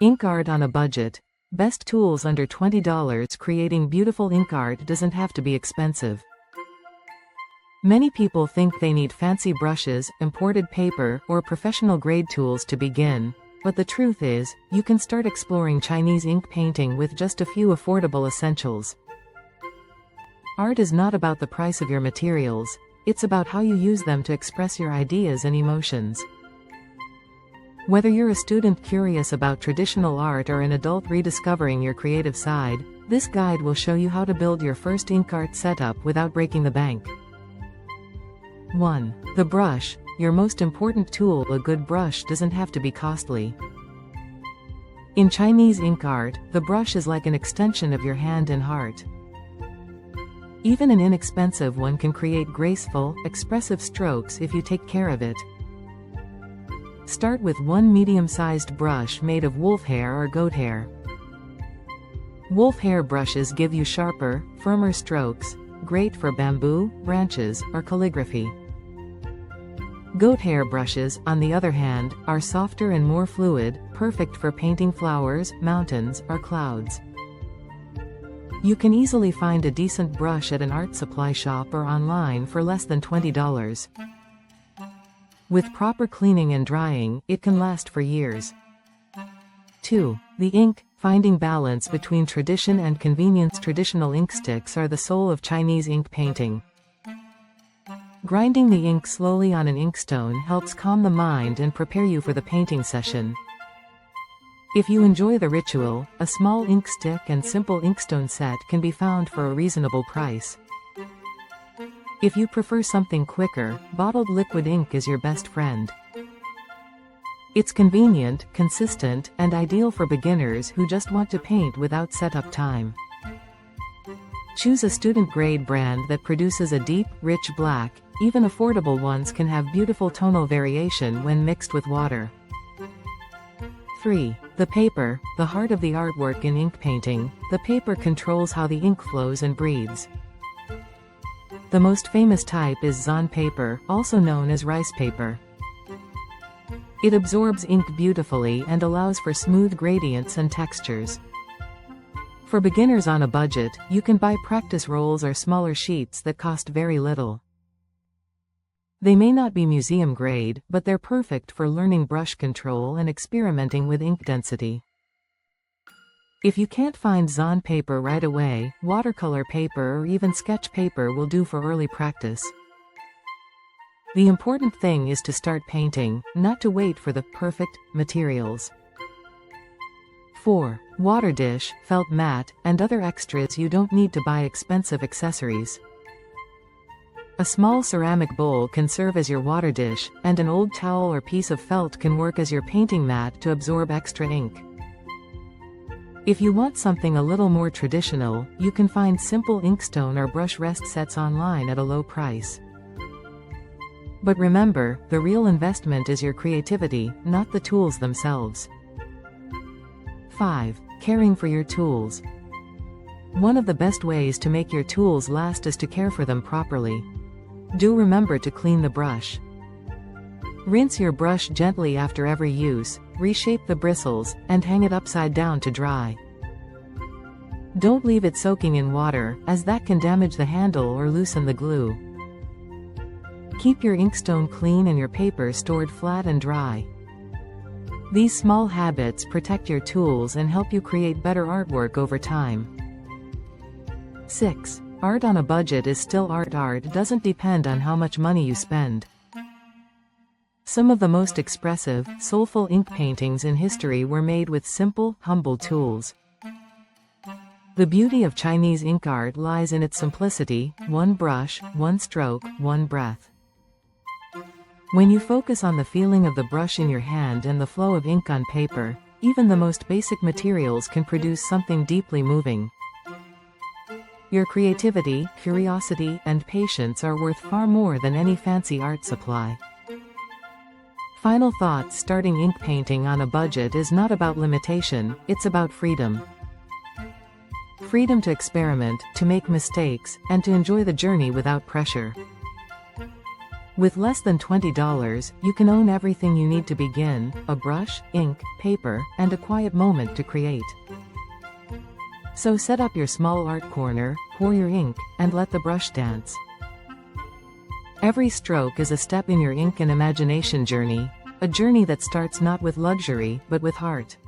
Ink art on a budget. Best tools under $20. Creating beautiful ink art doesn't have to be expensive. Many people think they need fancy brushes, imported paper, or professional-grade tools to begin, but the truth is, you can start exploring Chinese ink painting with just a few affordable essentials. Art is not about the price of your materials, it's about how you use them to express your ideas and emotions. Whether you're a student curious about traditional art or an adult rediscovering your creative side, this guide will show you how to build your first ink art setup without breaking the bank. 1. The brush, your most important tool. A good brush doesn't have to be costly. In Chinese ink art, the brush is like an extension of your hand and heart. Even an inexpensive one can create graceful, expressive strokes if you take care of it. Start with one medium-sized brush made of wolf hair or goat hair. Wolf hair brushes give you sharper, firmer strokes, great for bamboo, branches, or calligraphy. Goat hair brushes, on the other hand, are softer and more fluid, perfect for painting flowers, mountains, or clouds. You can easily find a decent brush at an art supply shop or online for less than $20. With proper cleaning and drying, it can last for years. 2. The ink. Finding balance between tradition and convenience. Traditional ink sticks are the soul of Chinese ink painting. Grinding the ink slowly on an inkstone helps calm the mind and prepare you for the painting session. If you enjoy the ritual, a small ink stick and simple inkstone set can be found for a reasonable price. If you prefer something quicker, bottled liquid ink is your best friend. It's convenient, consistent, and ideal for beginners who just want to paint without setup time. Choose a student-grade brand that produces a deep, rich black. Even affordable ones can have beautiful tonal variation when mixed with water. 3. The paper, the heart of the artwork in ink painting. The paper controls how the ink flows and breathes. The most famous type is Zan paper, also known as rice paper. It absorbs ink beautifully and allows for smooth gradients and textures. For beginners on a budget, you can buy practice rolls or smaller sheets that cost very little. They may not be museum grade, but they're perfect for learning brush control and experimenting with ink density. If you can't find Zan paper right away, watercolor paper or even sketch paper will do for early practice. The important thing is to start painting, not to wait for the perfect materials. 4. Water dish, felt mat, and other extras. You don't need to buy expensive accessories. A small ceramic bowl can serve as your water dish, and an old towel or piece of felt can work as your painting mat to absorb extra ink. If you want something a little more traditional, you can find simple inkstone or brush rest sets online at a low price. But remember, the real investment is your creativity, not the tools themselves. 5. Caring for your tools. One of the best ways to make your tools last is to care for them properly. Do remember to clean the brush. Rinse your brush gently after every use, reshape the bristles, and hang it upside down to dry. Don't leave it soaking in water, as that can damage the handle or loosen the glue. Keep your inkstone clean and your paper stored flat and dry. These small habits protect your tools and help you create better artwork over time. 6. Art on a budget is still art. Art doesn't depend on how much money you spend. Some of the most expressive, soulful ink paintings in history were made with simple, humble tools. The beauty of Chinese ink art lies in its simplicity: one brush, one stroke, one breath. When you focus on the feeling of the brush in your hand and the flow of ink on paper, even the most basic materials can produce something deeply moving. Your creativity, curiosity, and patience are worth far more than any fancy art supply. Final thoughts: starting ink painting on a budget is not about limitation, it's about freedom. Freedom to experiment, to make mistakes, and to enjoy the journey without pressure. With less than $20, you can own everything you need to begin: a brush, ink, paper, and a quiet moment to create. So set up your small art corner, pour your ink, and let the brush dance. Every stroke is a step in your ink and imagination journey, a journey that starts not with luxury, but with heart.